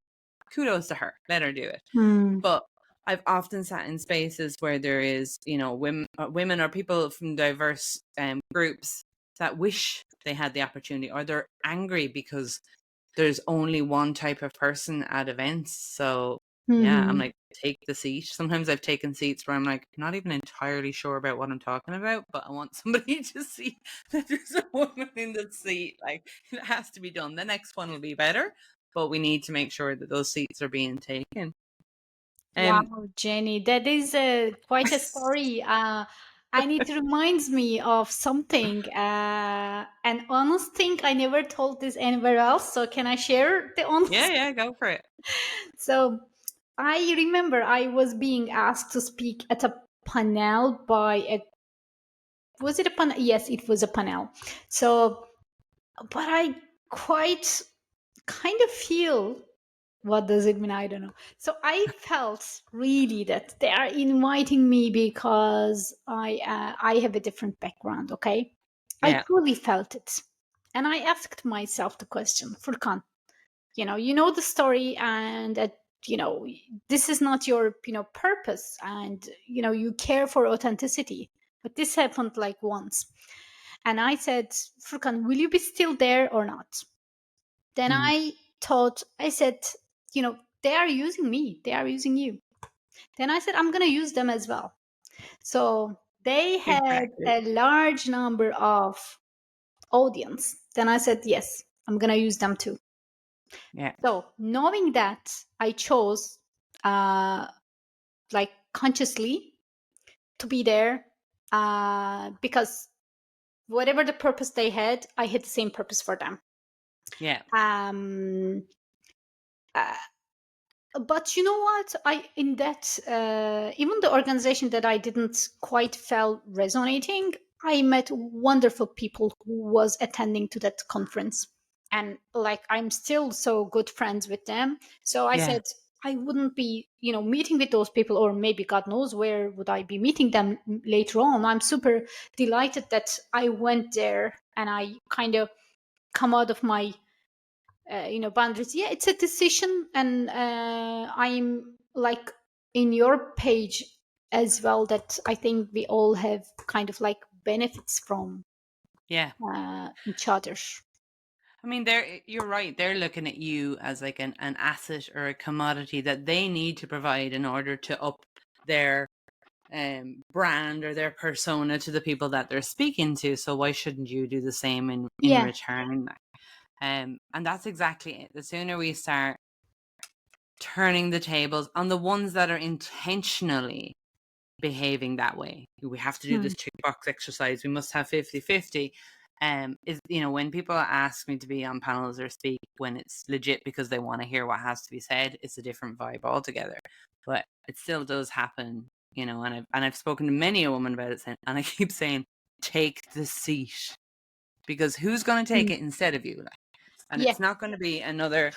Speaker 1: kudos to her, let her do it.
Speaker 2: Hmm.
Speaker 1: But I've often sat in spaces where there is, women or people from diverse groups that wish they had the opportunity, or they're angry because there's only one type of person at events. So yeah, I'm
Speaker 2: Hmm.
Speaker 1: like, take the seat. Sometimes I've taken seats where I'm like, not even entirely sure about what I'm talking about, but I want somebody to see that there's a woman in the seat. Like, it has to be done. The next one will be better, but we need to make sure that those seats are being taken. Um,
Speaker 2: Wow, Jenny, that is quite a story. And it reminds me of something, an honest thing. I never told this anywhere else. So can I share the
Speaker 1: yeah,
Speaker 2: honest?
Speaker 1: yeah, go for it.
Speaker 2: So I remember I was being asked to speak at a panel by was it a panel? Yes, it was a panel. So, but I quite kind of feel What does it mean? I don't know. So I felt really that they are inviting me because I have a different background. Okay, I
Speaker 1: Yeah.
Speaker 2: truly felt it, and I asked myself the question, Furkan, you know the story, and that this is not your purpose, and you care for authenticity, but this happened like once, and I said, Furkan, will you be still there or not? Then
Speaker 1: Mm.
Speaker 2: I said, they are using me, they are using you. Then I said, I'm going to use them as well. So they had
Speaker 1: Exactly.
Speaker 2: a large number of audience. Then I said, yes, I'm going to use them too.
Speaker 1: Yeah.
Speaker 2: So knowing that, I chose, uh, like consciously, to be there, because whatever the purpose they had, I had the same purpose for them.
Speaker 1: Yeah.
Speaker 2: Um, uh, but you know what, I in that even the organization that I didn't quite felt resonating, I met wonderful people who was attending to that conference, and like I'm still so good friends with them. So I
Speaker 1: Yeah.
Speaker 2: said I wouldn't be meeting with those people, or maybe God knows where would I be meeting them later on. I'm super delighted that I went there, and I kind of come out of my boundaries. Yeah, it's a decision, and I'm like in your page as well, that I think we all have kind of like benefits from
Speaker 1: Yeah.
Speaker 2: each other.
Speaker 1: I mean, you're right. They're looking at you as like an asset or a commodity that they need to provide in order to up their brand or their persona to the people that they're speaking to. So why shouldn't you do the same in
Speaker 2: Yeah.
Speaker 1: return? And that's exactly it. The sooner we start turning the tables on the ones that are intentionally behaving that way, we have to do
Speaker 2: Hmm.
Speaker 1: this tick box exercise, we must have 50-50. Is, when people ask me to be on panels or speak when it's legit because they want to hear what has to be said, it's a different vibe altogether. But it still does happen, and I've spoken to many a woman about it, and I keep saying, take the seat, because who's going to take
Speaker 2: Hmm.
Speaker 1: it instead of you? And
Speaker 2: Yeah.
Speaker 1: it's not going to be another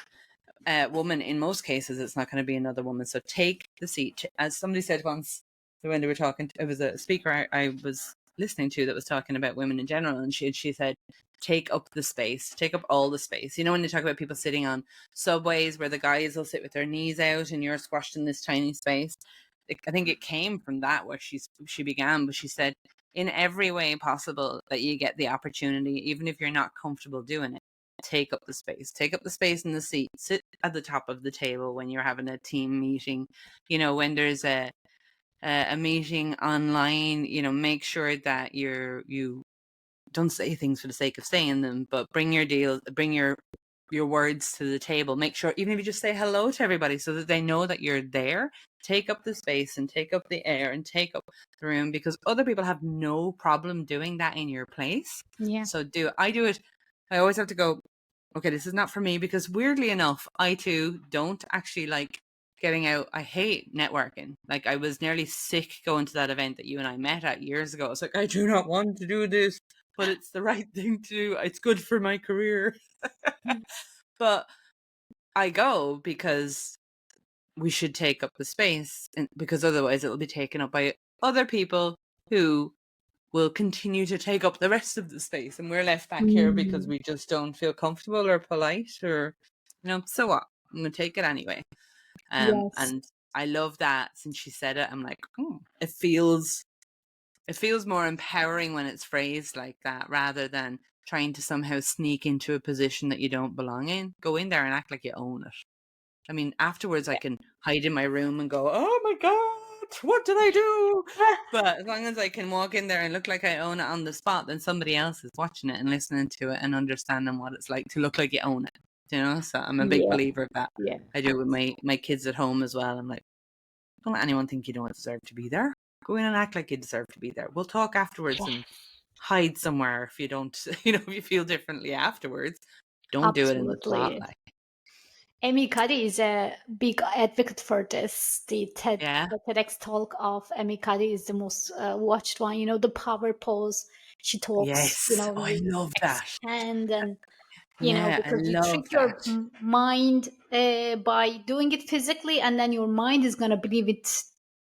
Speaker 1: woman. In most cases, it's not going to be another woman. So take the seat. As somebody said once when they were talking, it was a speaker I was listening to that was talking about women in general, and she said, take up the space, take up all the space. When they talk about people sitting on subways where the guys will sit with their knees out and you're squashed in this tiny space. I think it came from that where she began, but she said, in every way possible that you get the opportunity, even if you're not comfortable doing it, take up the space. Take up the space in the seat. Sit at the top of the table when you're having a team meeting. When there's a meeting online, make sure that you don't say things for the sake of saying them, but bring your words to the table. Make sure, even if you just say hello to everybody so that they know that you're there, take up the space and take up the air and take up the room, because other people have no problem doing that in your place.
Speaker 2: Yeah.
Speaker 1: So I do it. I always have to go, okay, this is not for me, because weirdly enough, I too don't actually like getting out. I hate networking. Like, I was nearly sick going to that event that you and I met at years ago. It's like, I do not want to do this, but it's the right thing to do. It's good for my career. But I go because we should take up the space, and because otherwise it'll be taken up by other people who will continue to take up the rest of the space, and we're left back here because
Speaker 2: Mm.
Speaker 1: we just don't feel comfortable or polite, or so what, I'm gonna take it anyway.
Speaker 2: Yes.
Speaker 1: And I love that. Since she said it, I'm like, it feels more empowering when it's phrased like that, rather than trying to somehow sneak into a position that you don't belong in. Go in there and act like you own it. I mean, afterwards I can hide in my room and go, oh my God, what did I do? But as long as I can walk in there and look like I own it on the spot, then somebody else is watching it and listening to it and understanding what it's like to look like you own it. So I'm a big
Speaker 2: Yeah.
Speaker 1: believer of that.
Speaker 2: Yeah.
Speaker 1: I do it with my kids at home as well. I'm like, don't let anyone think you don't deserve to be there. Go in and act like you deserve to be there. We'll talk afterwards and hide somewhere if you don't, if you feel differently afterwards. Don't do it in the
Speaker 2: Absolutely.
Speaker 1: spotlight.
Speaker 2: Amy Cuddy is a big advocate for this.
Speaker 1: Yeah.
Speaker 2: The TEDx talk of Amy Cuddy is the most watched one. The power pose. She talks,
Speaker 1: Yes. Oh, I
Speaker 2: you
Speaker 1: love that.
Speaker 2: expand, and
Speaker 1: Yeah, I
Speaker 2: because you
Speaker 1: love
Speaker 2: trick your
Speaker 1: that.
Speaker 2: mind by doing it physically, and then your mind is going to believe it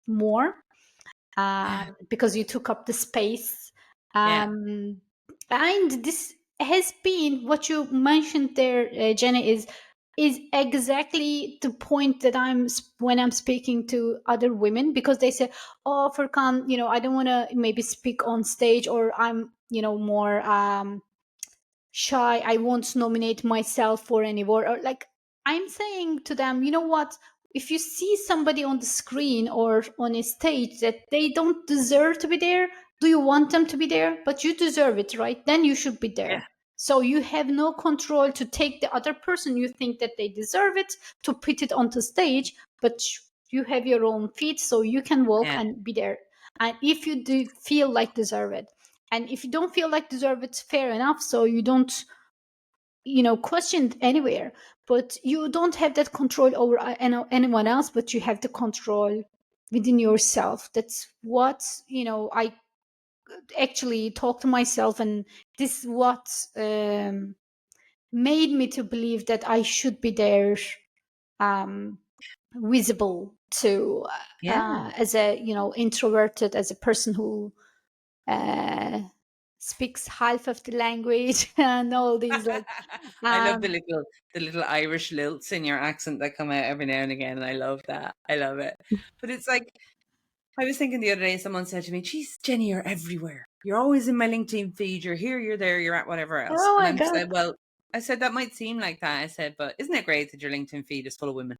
Speaker 2: more
Speaker 1: Yeah.
Speaker 2: because you took up the space.
Speaker 1: Yeah.
Speaker 2: And this has been what you mentioned there, Jenny, is exactly the point that when I'm speaking to other women, because they say, "Oh, Furkan, I don't want to maybe speak on stage, or I'm, more shy. I won't nominate myself for any award." Or like, I'm saying to them, you know what? If you see somebody on the screen or on a stage that they don't deserve to be there, do you want them to be there? But you deserve it, right? Then you should be
Speaker 1: Yeah.
Speaker 2: there. So you have no control to take the other person you think that they deserve it to put it onto stage, but you have your own feet, so you can walk
Speaker 1: Yeah.
Speaker 2: and be there. And if you do feel like deserve it, and if you don't feel like deserve it, fair enough, so you don't questioned anywhere. But you don't have that control over anyone else, but you have the control within yourself. That's what I actually talk to myself, and this is what made me to believe that I should be there, um visible to
Speaker 1: Yeah.
Speaker 2: as a introverted, as a person who uh speaks half of the language and all these, like,
Speaker 1: I love
Speaker 2: um
Speaker 1: the little Irish lilts in your accent that come out every now and again. And I love that. I love it. But it's like, I was thinking the other day, someone said to me, "Geez, Jenny, you're everywhere. You're always in my LinkedIn feed. You're here, you're there, you're at whatever else."
Speaker 2: Oh
Speaker 1: And
Speaker 2: my
Speaker 1: I
Speaker 2: god.
Speaker 1: said, "Well, I said that might seem like that." I said, "But isn't it great that your LinkedIn feed is full of women?"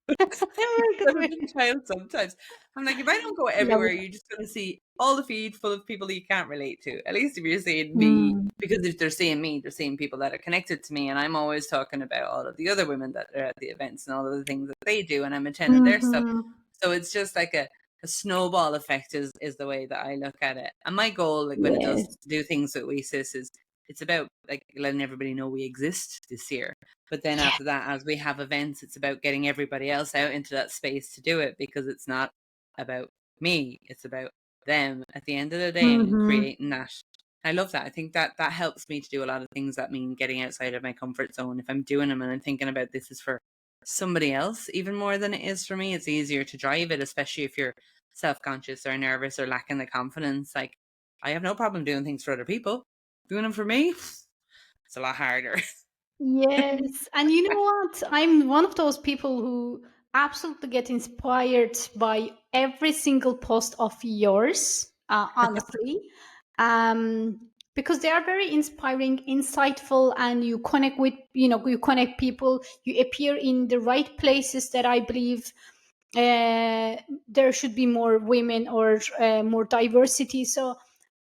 Speaker 2: Very good
Speaker 1: I'm a
Speaker 2: way.
Speaker 1: big child sometimes. I'm like, if I don't go
Speaker 2: Love
Speaker 1: everywhere,
Speaker 2: it.
Speaker 1: you're just going to see all the feed full of people that you can't relate to. At least if you're seeing me,
Speaker 2: Mm.
Speaker 1: because if they're seeing me, they're seeing people that are connected to me. And I'm always talking about all of the other women that are at the events and all of the things that they do. And I'm attending their stuff.
Speaker 2: Mm-hmm.
Speaker 1: So it's just like a snowball effect is the way that I look at it. And my goal, like when it does
Speaker 2: Yes.
Speaker 1: do things with WeSys, is it's about like letting everybody know we exist this year. But then
Speaker 2: Yeah.
Speaker 1: after that, as we have events, it's about getting everybody else out into that space to do it, because it's not about me, it's about them at the end of the day, and
Speaker 2: Mm-hmm.
Speaker 1: creating that. I love that. I think that that helps me to do a lot of things that mean getting outside of my comfort zone. If I'm doing them and I'm thinking about this is for somebody else even more than it is for me, it's easier to drive it, especially if you're self-conscious or nervous or lacking the confidence. Like, I have no problem doing things for other people. Doing them for me, it's a lot harder.
Speaker 2: Yes. And you know what? I'm one of those people who absolutely get inspired by every single post of yours, honestly. Because they are very inspiring, insightful, and you connect with, you connect people, you appear in the right places that I believe there should be more women, or more diversity. So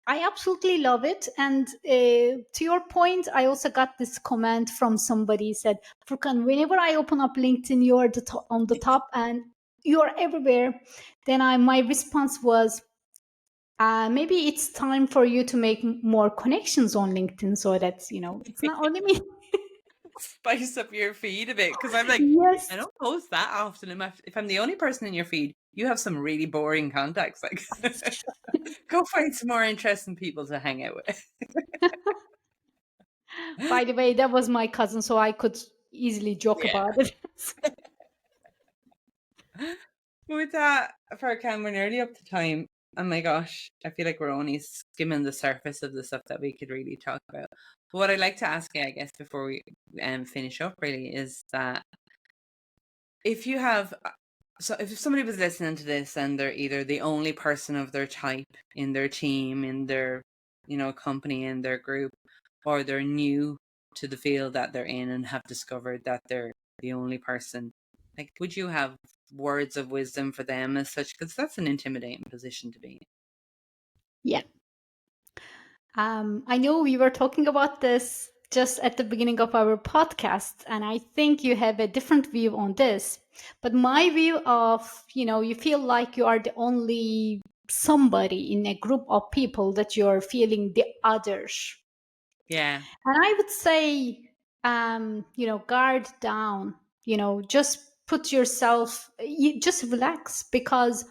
Speaker 2: I absolutely love it. And to your point, I also got this comment from somebody said, Furkan, whenever I open up LinkedIn, you're on the top and you're everywhere. Then my response was, maybe it's time for you to make more connections on LinkedIn, so that, it's not only me.
Speaker 1: Spice up your feed a bit, because I'm like, I
Speaker 2: Yes.
Speaker 1: don't post that often. If I'm the only person in your feed, you have some really boring contacts. Like, go find some more interesting people to hang out with.
Speaker 2: By the way, that was my cousin, so I could easily joke
Speaker 1: Yeah.
Speaker 2: about it.
Speaker 1: With that, Farkan, we're nearly up to time. Oh my gosh, I feel like we're only skimming the surface of the stuff that we could really talk about. But what I'd like to ask you, I guess, before we finish up, really, is that if you have, so if somebody was listening to this and they're either the only person of their type in their team, in their, company, in their group, or they're new to the field that they're in and have discovered that they're the only person, like, would you have words of wisdom for them as such? Because that's an intimidating position to be in.
Speaker 2: Yeah. I know we were talking about this just at the beginning of our podcast, and I think you have a different view on this. But my view of, you feel like you are the only somebody in a group of people, that you're feeling the others.
Speaker 1: Yeah.
Speaker 2: And I would say, guard down, just put yourself, just relax, because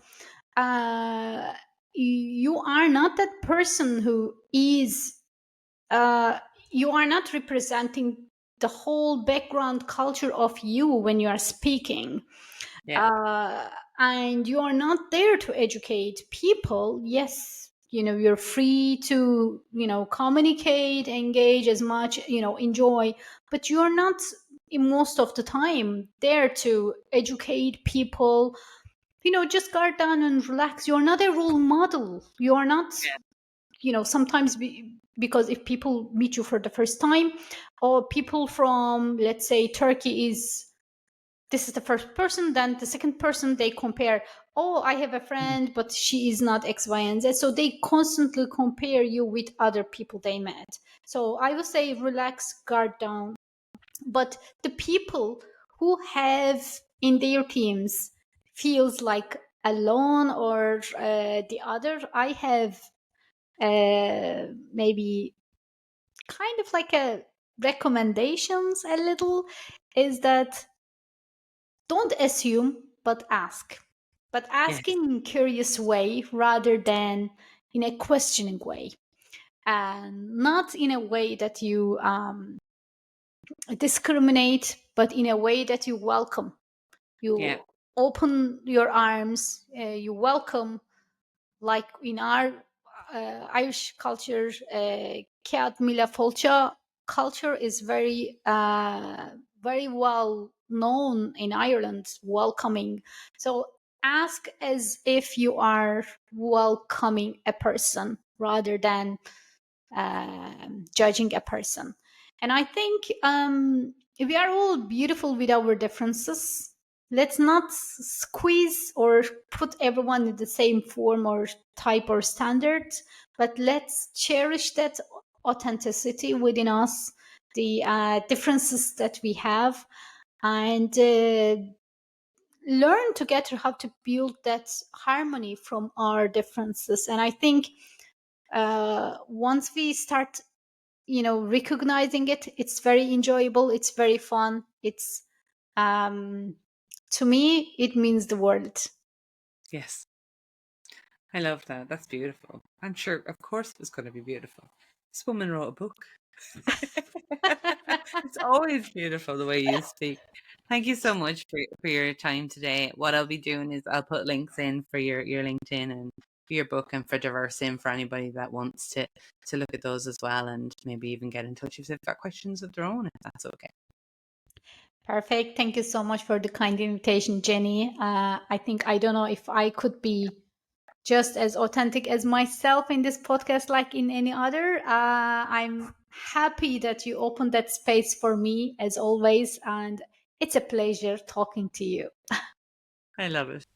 Speaker 2: you are not that person who is, uh, you are not representing the whole background culture of you when you are speaking.
Speaker 1: Yeah.
Speaker 2: And you are not there to educate people. Yes, you're free to communicate, engage as much, enjoy, but you're not in most of the time there to educate people. Just guard down and relax. You're not a role model. You are not, sometimes because if people meet you for the first time, or people from, let's say, Turkey, this is the first person, then the second person they compare, oh, I have a friend but she is not X, Y, and Z, so they constantly compare you with other people they met. So I would say relax, guard down. But the people who have in their teams feels like alone, or the other, I have maybe kind of like a recommendations a little, is that don't assume, but ask. But ask
Speaker 1: Yes.
Speaker 2: in a curious way rather than in a questioning way. And not in a way that you discriminate, but in a way that you welcome.
Speaker 1: Yeah.
Speaker 2: You open your arms, you welcome, like in our Irish culture, Cead Mila Folcha culture is very well known in Ireland, welcoming. So ask as if you are welcoming a person rather than judging a person. And I think we are all beautiful with our differences. Let's not squeeze or put everyone in the same form or type or standard, but let's cherish that authenticity within us, the differences that we have, and learn together how to build that harmony from our differences. And I think once we start recognizing it, it's very enjoyable, it's very fun, it's to me it means the world.
Speaker 1: Yes. I love that. That's beautiful. I'm sure, of course, it was going to be beautiful. This woman wrote a book. It's always beautiful the way you speak. Thank you so much for your time today. What I'll be doing is I'll put links in for your LinkedIn and for your book, and for Diverse In for anybody that wants to look at those as well, and maybe even get in touch if they've got questions of their own, if that's okay.
Speaker 2: Perfect. Thank you so much for the kind invitation, Jenny. I think I don't know if I could be just as authentic as myself in this podcast like in any other. I'm happy that you opened that space for me as always, and it's a pleasure talking to you.
Speaker 1: I love it.